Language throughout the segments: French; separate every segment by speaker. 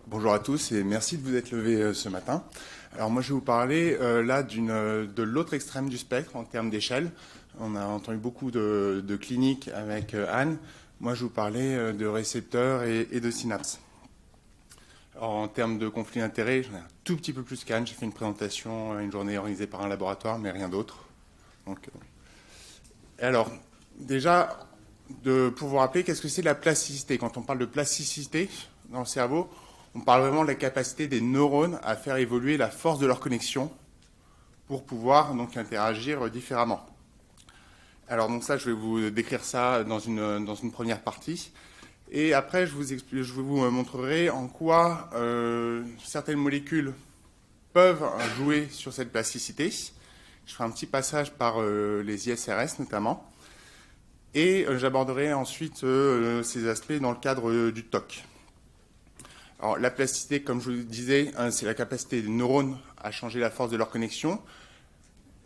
Speaker 1: Bonjour à tous et merci de vous être levés ce matin. Alors moi je vais vous parler là de l'autre extrême du spectre en termes d'échelle. On a entendu beaucoup de cliniques avec Anne. Moi je vais vous parler de récepteurs et de synapses. Alors, en termes de conflit d'intérêts, j'en ai un tout petit peu plus qu'Anne. J'ai fait une présentation, une journée organisée par un laboratoire, mais rien d'autre. Alors, déjà, pour vous rappeler, qu'est-ce que c'est la plasticité? Quand on parle de plasticité dans le cerveau, on parle vraiment de la capacité des neurones à faire évoluer la force de leur connexion pour pouvoir donc interagir différemment. Alors donc ça, je vais vous décrire ça dans une première partie. Et après, je vous montrerai en quoi certaines molécules peuvent jouer sur cette plasticité. Je ferai un petit passage par les ISRS notamment. Et j'aborderai ensuite ces aspects dans le cadre du TOC. Alors, la plasticité, comme je vous le disais, c'est la capacité des neurones à changer la force de leur connexion.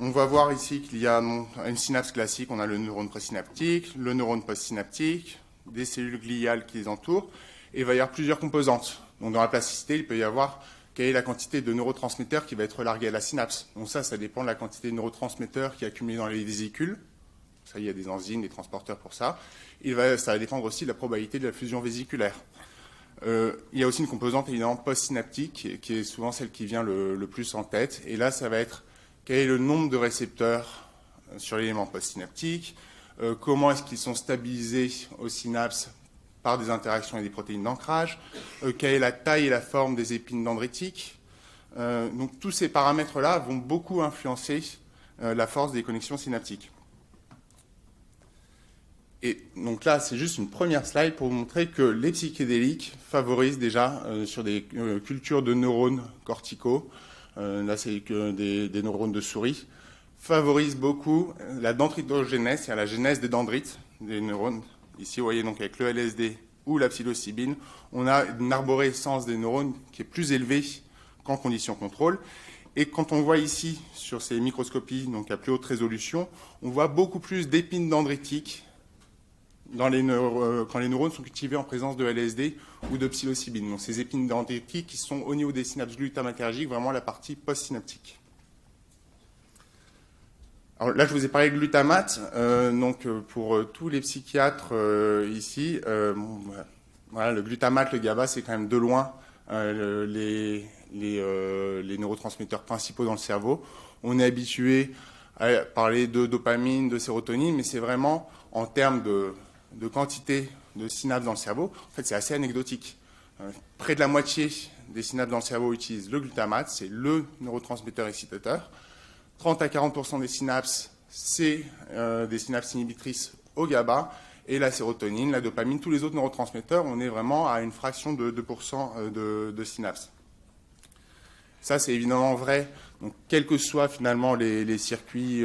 Speaker 1: On va voir ici qu'il y a une synapse classique, on a le neurone présynaptique, le neurone postsynaptique, des cellules gliales qui les entourent, et il va y avoir plusieurs composantes. Donc, dans la plasticité, il peut y avoir quelle est la quantité de neurotransmetteurs qui va être larguée à la synapse. Donc ça dépend de la quantité de neurotransmetteurs qui est accumulée dans les vésicules. Ça, il y a des enzymes, des transporteurs pour ça. Ça va dépendre aussi de la probabilité de la fusion vésiculaire. Il y a aussi une composante évidemment postsynaptique qui est souvent celle qui vient le plus en tête. Et là, ça va être quel est le nombre de récepteurs sur l'élément postsynaptique, comment est-ce qu'ils sont stabilisés aux synapses par des interactions avec des protéines d'ancrage, quelle est la taille et la forme des épines dendritiques. Donc tous ces paramètres-là vont beaucoup influencer la force des connexions synaptiques. Et donc là, c'est juste une première slide pour vous montrer que les psychédéliques favorisent déjà sur des cultures de neurones corticaux, là c'est des neurones de souris, favorisent beaucoup la dendritogénèse, c'est-à-dire la genèse des dendrites, des neurones. Ici, vous voyez donc avec le LSD ou la psilocybine, on a une arborescence des neurones qui est plus élevée qu'en conditions contrôle. Et quand on voit ici, sur ces microscopies, donc à plus haute résolution, on voit beaucoup plus d'épines dendritiques quand les neurones sont cultivés en présence de LSD ou de psilocybine. Donc ces épines dendritiques qui sont au niveau des synapses glutamatergiques, vraiment la partie postsynaptique. Alors là, je vous ai parlé de glutamate. Donc pour tous les psychiatres ici, voilà, le glutamate, le GABA, c'est quand même de loin les neurotransmetteurs principaux dans le cerveau. On est habitué à parler de dopamine, de sérotonine, mais c'est vraiment en termes de quantité de synapses dans le cerveau, en fait, c'est assez anecdotique. Près de la moitié des synapses dans le cerveau utilisent le glutamate, c'est le neurotransmetteur excitateur. 30 à 40% des synapses, c'est des synapses inhibitrices au GABA, et la sérotonine, la dopamine, tous les autres neurotransmetteurs, on est vraiment à une fraction de 2% de synapses. Ça, c'est évidemment vrai, donc, quels que soient finalement les circuits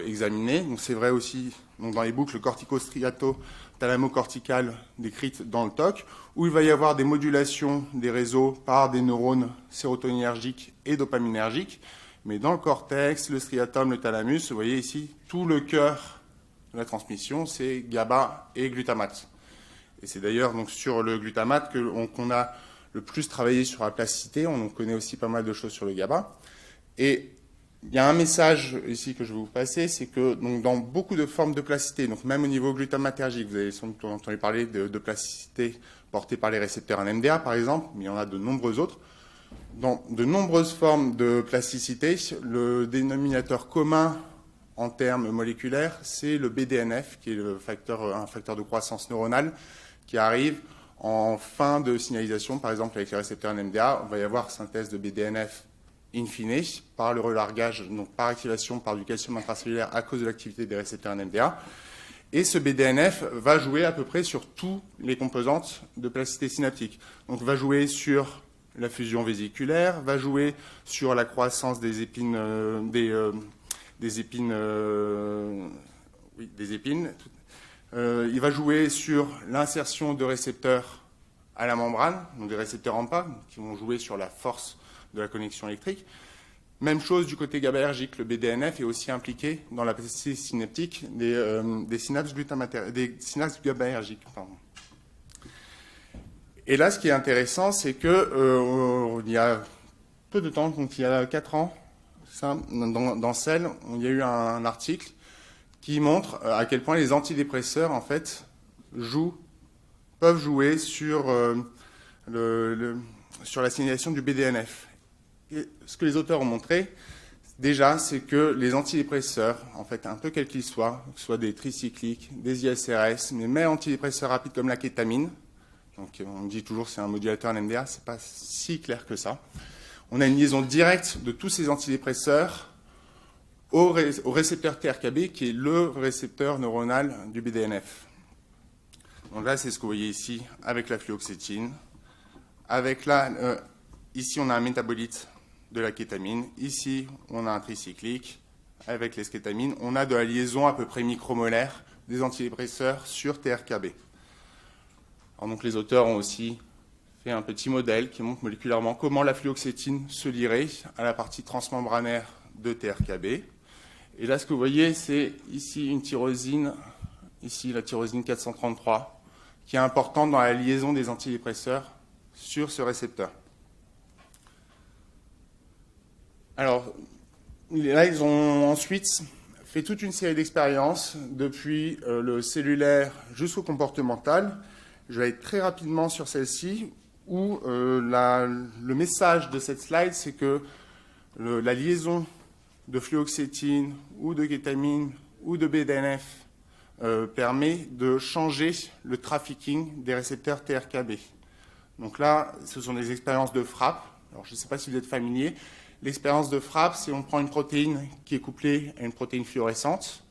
Speaker 1: examinés. Donc, c'est vrai aussi donc, dans les boucles cortico-striato-thalamo-corticales décrites dans le TOC, où il va y avoir des modulations des réseaux par des neurones sérotoninergiques et dopaminergiques. Mais dans le cortex, le striatum, le thalamus, vous voyez ici, tout le cœur de la transmission, c'est GABA et glutamate. Et c'est d'ailleurs donc, sur le glutamate qu'on a le plus travaillé sur la plasticité. On connaît aussi pas mal de choses sur le GABA. Et il y a un message ici que je vais vous passer, c'est que donc, dans beaucoup de formes de plasticité, donc même au niveau glutamatergique, vous avez sans doute entendu parler de plasticité portée par les récepteurs NMDA, par exemple, mais il y en a de nombreux autres. Dans de nombreuses formes de plasticité, le dénominateur commun en termes moléculaires, c'est le BDNF, qui est un facteur de croissance neuronale, qui arrive en fin de signalisation, par exemple avec les récepteurs NMDA. On va y avoir synthèse de BDNF in fine, par le relargage, donc par activation par du calcium intracellulaire à cause de l'activité des récepteurs NMDA. Et ce BDNF va jouer à peu près sur toutes les composantes de plasticité synaptique. Donc va jouer sur la fusion vésiculaire, va jouer sur la croissance des épines, des épines. Il va jouer sur l'insertion de récepteurs à la membrane, donc des récepteurs AMPA, qui vont jouer sur la force de la connexion électrique. Même chose du côté GABAergique, le BDNF est aussi impliqué dans la plasticité synaptique des synapses GABAergiques. Et là, ce qui est intéressant, c'est que il y a peu de temps, donc il y a 4 ans, dans Cell, il y a eu un article qui montre à quel point les antidépresseurs, en fait, peuvent jouer sur, sur la signalisation du BDNF. Et ce que les auteurs ont montré, déjà, c'est que les antidépresseurs, en fait, un peu quels qu'ils soient, que ce soit des tricycliques, des ISRS, mais même antidépresseurs rapides comme la kétamine, donc on dit toujours que c'est un modulateur NMDA, c'est pas si clair que ça. On a une liaison directe de tous ces antidépresseurs au récepteur TRKB, qui est le récepteur neuronal du BDNF. Donc là, c'est ce que vous voyez ici avec la fluoxétine. Ici, on a un métabolite de la kétamine. Ici, on a un tricyclique. Avec l'eskétamine, on a de la liaison à peu près micromolaire des antidépresseurs sur TRKB. Alors donc, les auteurs ont aussi fait un petit modèle qui montre moléculairement comment la fluoxétine se lierait à la partie transmembranaire de TRKB. Et là, ce que vous voyez, c'est ici une tyrosine, ici la tyrosine 433, qui est importante dans la liaison des antidépresseurs sur ce récepteur. Alors, là, ils ont ensuite fait toute une série d'expériences, depuis le cellulaire jusqu'au comportemental. Je vais aller très rapidement sur celle-ci, où le message de cette slide, c'est que la liaison de fluoxétine ou de kétamine ou de BDNF permet de changer le trafficking des récepteurs TRKB. Donc là, ce sont des expériences de frappe. Alors, je ne sais pas si vous êtes familier. L'expérience de frappe, c'est on prend une protéine qui est couplée à une protéine fluorescente.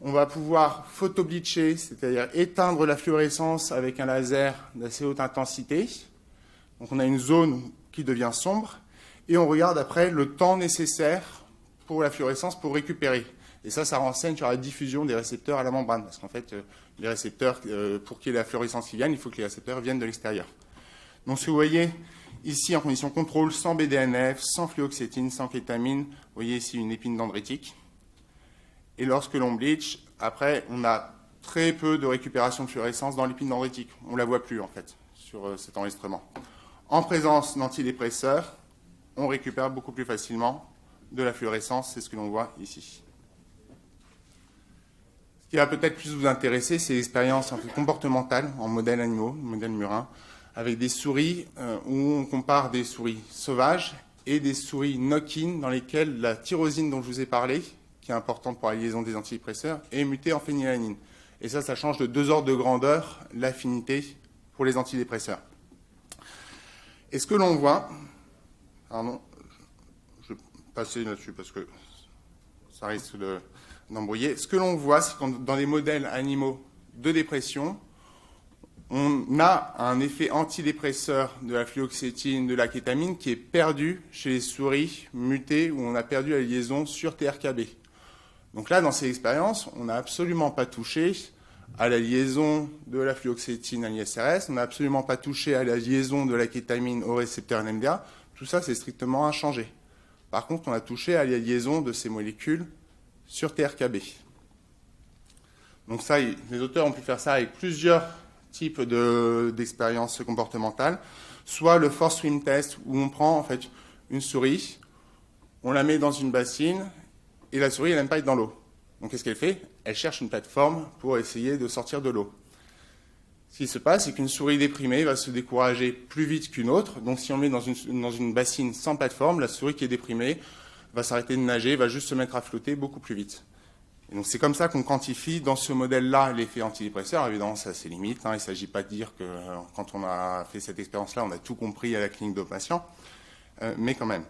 Speaker 1: On va pouvoir photobleacher, c'est-à-dire éteindre la fluorescence avec un laser d'assez haute intensité. Donc on a une zone qui devient sombre. Et on regarde après le temps nécessaire pour la fluorescence pour récupérer. Et ça renseigne sur la diffusion des récepteurs à la membrane. Parce qu'en fait, les récepteurs, pour qu'il y ait la fluorescence qui vienne, il faut que les récepteurs viennent de l'extérieur. Donc si vous voyez ici en condition contrôle, sans BDNF, sans fluoxétine, sans kétamine, vous voyez ici une épine dendritique. Et lorsque l'on bleach, après, on a très peu de récupération de fluorescence dans l'épine dendritique. On ne la voit plus, en fait, sur cet enregistrement. En présence d'antidépresseurs, on récupère beaucoup plus facilement de la fluorescence, c'est ce que l'on voit ici. Ce qui va peut-être plus vous intéresser, c'est l'expérience comportementale en modèles animaux, modèle murin, avec des souris où on compare des souris sauvages et des souris knock-in dans lesquelles la tyrosine dont je vous ai parlé, qui est importante pour la liaison des antidépresseurs, est mutée en phénylalanine. Et ça change de 2 ordres de grandeur l'affinité pour les antidépresseurs. Et ce que l'on voit, pardon, je vais passer là-dessus parce que ça risque d'embrouiller. Ce que l'on voit, c'est que dans les modèles animaux de dépression, on a un effet antidépresseur de la fluoxétine, de la kétamine, qui est perdu chez les souris mutées où on a perdu la liaison sur TRKB. Donc là, dans ces expériences, on n'a absolument pas touché à la liaison de la fluoxétine à l'ISRS, on n'a absolument pas touché à la liaison de la kétamine au récepteur NMDA. Tout ça, c'est strictement inchangé. Par contre, on a touché à la liaison de ces molécules sur TRKB. Donc ça, les auteurs ont pu faire ça avec plusieurs types d'expériences comportementales. Soit le force swim test, où on prend en fait une souris, on la met dans une bassine, et la souris, elle n'aime pas être dans l'eau. Donc qu'est-ce qu'elle fait? Elle cherche une plateforme pour essayer de sortir de l'eau. Ce qui se passe, c'est qu'une souris déprimée va se décourager plus vite qu'une autre. Donc si on met dans une bassine sans plateforme, la souris qui est déprimée va s'arrêter de nager, va juste se mettre à flotter beaucoup plus vite. Et donc c'est comme ça qu'on quantifie dans ce modèle-là l'effet antidépresseur. Évidemment, ça a ses limites. Il ne s'agit pas de dire que quand on a fait cette expérience-là, on a tout compris à la clinique de patient. Mais quand même.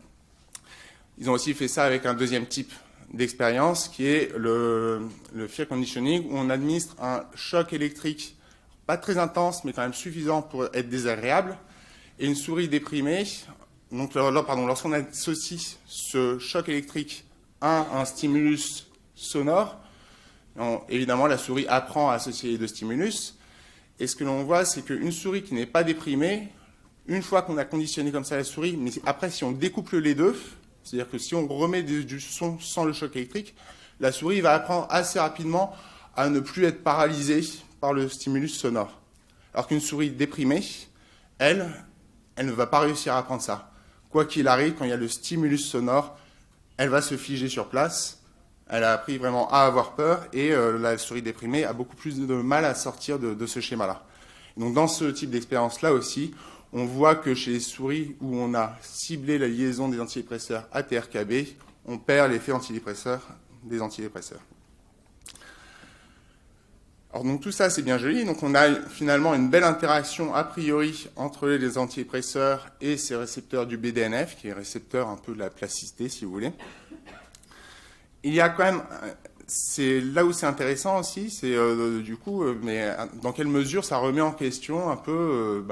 Speaker 1: Ils ont aussi fait ça avec un deuxième type d'expérience qui est le fear conditioning, où on administre un choc électrique pas très intense, mais quand même suffisant pour être désagréable, et une souris déprimée. Donc, lorsqu'on associe ce choc électrique à un stimulus sonore, évidemment, la souris apprend à associer les deux stimulus. Et ce que l'on voit, c'est qu'une souris qui n'est pas déprimée, une fois qu'on a conditionné comme ça la souris, mais après, si on découple les deux, c'est-à-dire que si on remet du son sans le choc électrique, la souris va apprendre assez rapidement à ne plus être paralysée par le stimulus sonore. Alors qu'une souris déprimée, elle ne va pas réussir à apprendre ça. Quoi qu'il arrive, quand il y a le stimulus sonore, elle va se figer sur place. Elle a appris vraiment à avoir peur et la souris déprimée a beaucoup plus de mal à sortir de ce schéma-là. Donc dans ce type d'expérience-là aussi, on voit que chez les souris où on a ciblé la liaison des antidépresseurs à TRKB, on perd l'effet antidépresseur des antidépresseurs. Alors donc tout ça c'est bien joli, donc on a finalement une belle interaction a priori entre les antidépresseurs et ces récepteurs du BDNF, qui est récepteur un peu de la plasticité si vous voulez. Il y a quand même, c'est là où c'est intéressant aussi, c'est du coup, mais dans quelle mesure ça remet en question un peu,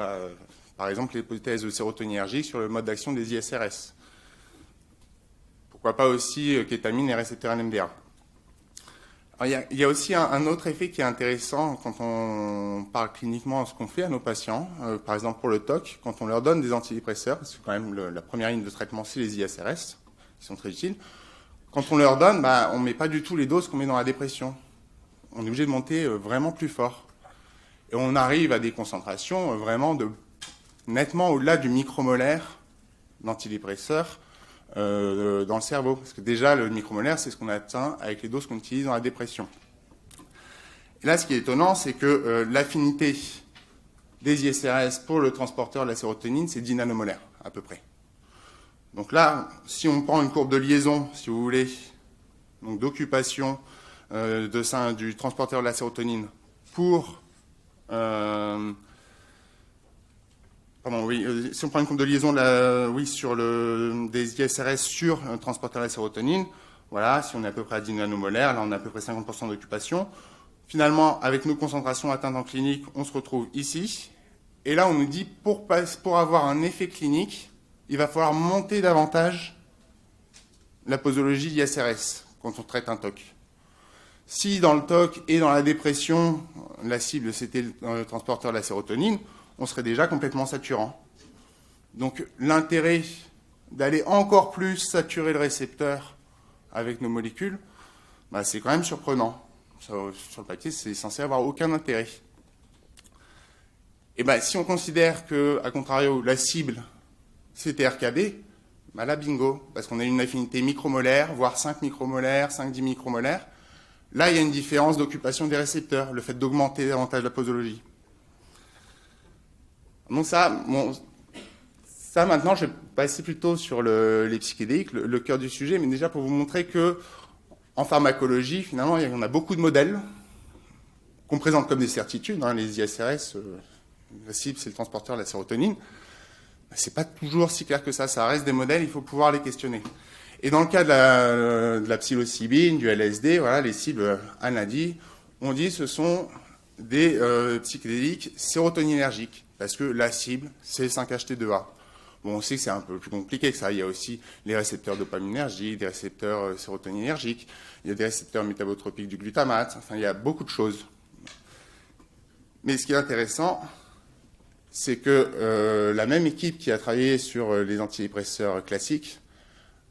Speaker 1: par exemple l'hypothèse de sérotoninergique sur le mode d'action des ISRS. Pourquoi pas aussi kétamine et récepteurs NMDA. Alors, il y a aussi un autre effet qui est intéressant quand on parle cliniquement de ce qu'on fait à nos patients. Par exemple, pour le TOC, quand on leur donne des antidépresseurs, parce que quand même la première ligne de traitement, c'est les ISRS, qui sont très utiles. Quand on leur donne, on ne met pas du tout les doses qu'on met dans la dépression. On est obligé de monter vraiment plus fort. Et on arrive à des concentrations vraiment nettement au-delà du micromolaire d'antidépresseurs dans le cerveau. Parce que déjà, le micromolaire, c'est ce qu'on atteint avec les doses qu'on utilise dans la dépression. Et là, ce qui est étonnant, c'est que l'affinité des ISRS pour le transporteur de la sérotonine, c'est 10 nanomolaires, à peu près. Donc là, si on prend une courbe de liaison, si vous voulez, donc d'occupation du transporteur de la sérotonine pour... si on prend une courbe de liaison sur des ISRS sur un transporteur de la sérotonine, voilà, si on est à peu près à 10 nanomolaires, là on a à peu près 50% d'occupation. Finalement, avec nos concentrations atteintes en clinique, on se retrouve ici. Et là, on nous dit, pour avoir un effet clinique, il va falloir monter davantage la posologie ISRS quand on traite un TOC. Si dans le TOC et dans la dépression, la cible c'était le transporteur de la sérotonine, on serait déjà complètement saturant. Donc l'intérêt d'aller encore plus saturer le récepteur avec nos molécules, c'est quand même surprenant. Sur le papier, c'est censé avoir aucun intérêt. Et si on considère que, à contrario, la cible c'est TRKB, là bingo, parce qu'on a une affinité micromolaire, voire 5 micromolaires, 5-10 micromolaires. Là, il y a une différence d'occupation des récepteurs, le fait d'augmenter davantage la posologie. Donc ça, maintenant, je vais passer plutôt sur les psychédéliques, le cœur du sujet, mais déjà pour vous montrer que en pharmacologie, finalement, il y en a beaucoup de modèles qu'on présente comme des certitudes. Les ISRS, la cible, c'est le transporteur de la sérotonine. C'est pas toujours si clair que ça reste des modèles, il faut pouvoir les questionner. Et dans le cas de la psilocybine, du LSD, voilà, les cibles, Anne l'a dit, on dit ce sont des psychédéliques sérotoninergiques, parce que la cible, c'est le 5-HT2A. Bon, on sait que c'est un peu plus compliqué que ça. Il y a aussi les récepteurs dopaminergiques, des récepteurs sérotoninergiques, il y a des récepteurs métabotropiques du glutamate, enfin, il y a beaucoup de choses. Mais ce qui est intéressant, c'est que la même équipe qui a travaillé sur les antidépresseurs classiques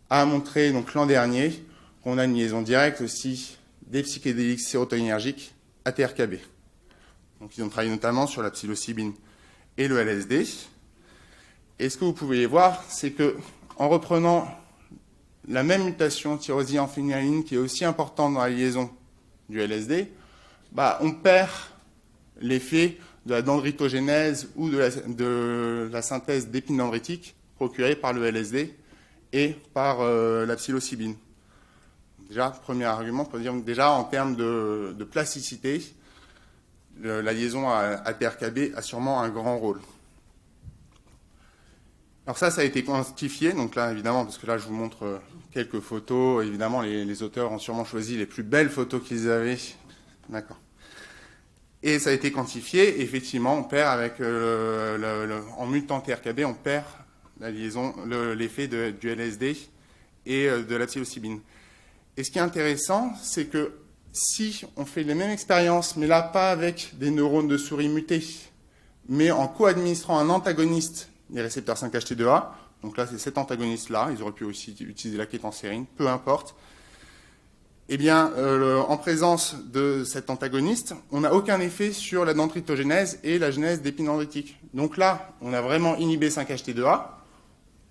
Speaker 1: a montré donc l'an dernier qu'on a une liaison directe aussi des psychédéliques sérotoninergiques à TRKB. Donc ils ont travaillé notamment sur la psilocybine et le LSD. Et ce que vous pouvez voir, c'est que en reprenant la même mutation tyrosine en phénylalanine qui est aussi importante dans la liaison du LSD, on perd l'effet de la dendritogénèse ou de la synthèse d'épines dendritiques procurée par le LSD et par la psilocybine. Déjà, premier argument, on peut dire déjà en termes de plasticité, la liaison à TRKB a sûrement un grand rôle. Alors ça a été quantifié, donc là évidemment, parce que là je vous montre quelques photos, évidemment les auteurs ont sûrement choisi les plus belles photos qu'ils avaient. D'accord. Et ça a été quantifié, et effectivement, on perd avec en mutant TRKB, on perd la liaison, l'effet du LSD et de la psilocybine. Et ce qui est intéressant, c'est que si on fait les mêmes expériences, mais là pas avec des neurones de souris mutés, mais en co-administrant un antagoniste des récepteurs 5-HT2A, donc là c'est cet antagoniste-là, ils auraient pu aussi utiliser la kétancérine, peu importe, Eh bien, en présence de cet antagoniste, on n'a aucun effet sur la dendritogénèse et la genèse d'épinendritique. Donc là, on a vraiment inhibé 5-HT2A,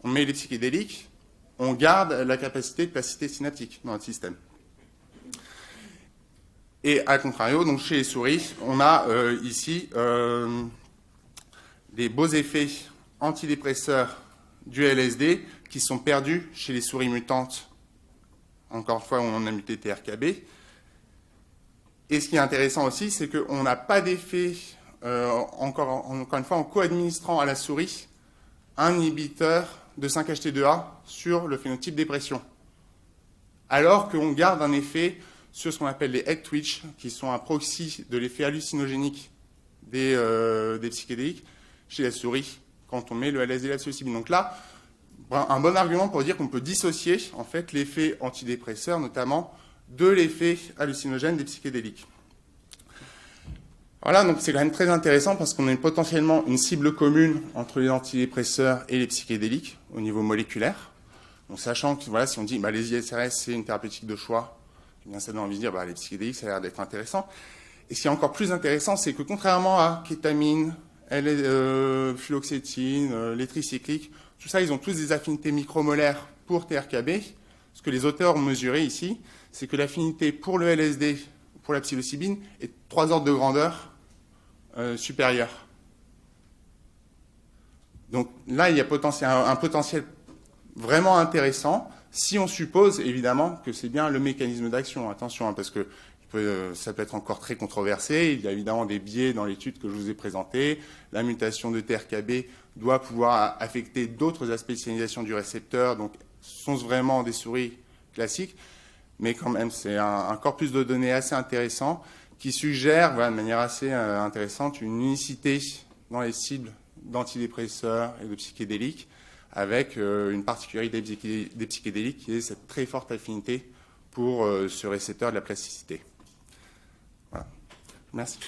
Speaker 1: on met les psychédéliques, on garde la capacité de plasticité synaptique dans notre système. Et à contrario, donc chez les souris, on a ici des beaux effets antidépresseurs du LSD qui sont perdus chez les souris mutantes, encore une fois, on a muté TRKB. Et ce qui est intéressant aussi, c'est qu'on n'a pas d'effet, encore une fois, en co-administrant à la souris un inhibiteur de 5-HT2A sur le phénotype dépression. Alors qu'on garde un effet sur ce qu'on appelle les head twitch, qui sont un proxy de l'effet hallucinogénique des psychédéliques chez la souris, quand on met le LSD et la psilocybine. Donc là, un bon argument pour dire qu'on peut dissocier en fait l'effet antidépresseur, notamment, de l'effet hallucinogène des psychédéliques. Voilà, donc c'est quand même très intéressant parce qu'on a potentiellement une cible commune entre les antidépresseurs et les psychédéliques au niveau moléculaire. Donc sachant que voilà, si on dit les ISRS c'est une thérapeutique de choix, eh bien ça donne envie de dire les psychédéliques ça a l'air d'être intéressant. Et ce qui est encore plus intéressant, c'est que contrairement à kétamine, fluoxétine, les tricycliques, tout ça, ils ont tous des affinités micromolaires pour TRKB. Ce que les auteurs ont mesuré ici, c'est que l'affinité pour le LSD, pour la psilocybine, est 3 ordres de grandeur supérieurs. Donc là, il y a un potentiel vraiment intéressant, si on suppose évidemment que c'est bien le mécanisme d'action. Attention, parce que ça peut être encore très controversé. Il y a évidemment des biais dans l'étude que je vous ai présentée. La mutation de TRKB doit pouvoir affecter d'autres aspects de signalisation du récepteur, donc sont-ce vraiment des souris classiques, mais quand même c'est un corpus de données assez intéressant qui suggère de manière assez intéressante une unicité dans les cibles d'antidépresseurs et de psychédéliques, avec une particularité des psychédéliques qui est cette très forte affinité pour ce récepteur de la plasticité. Voilà. Merci.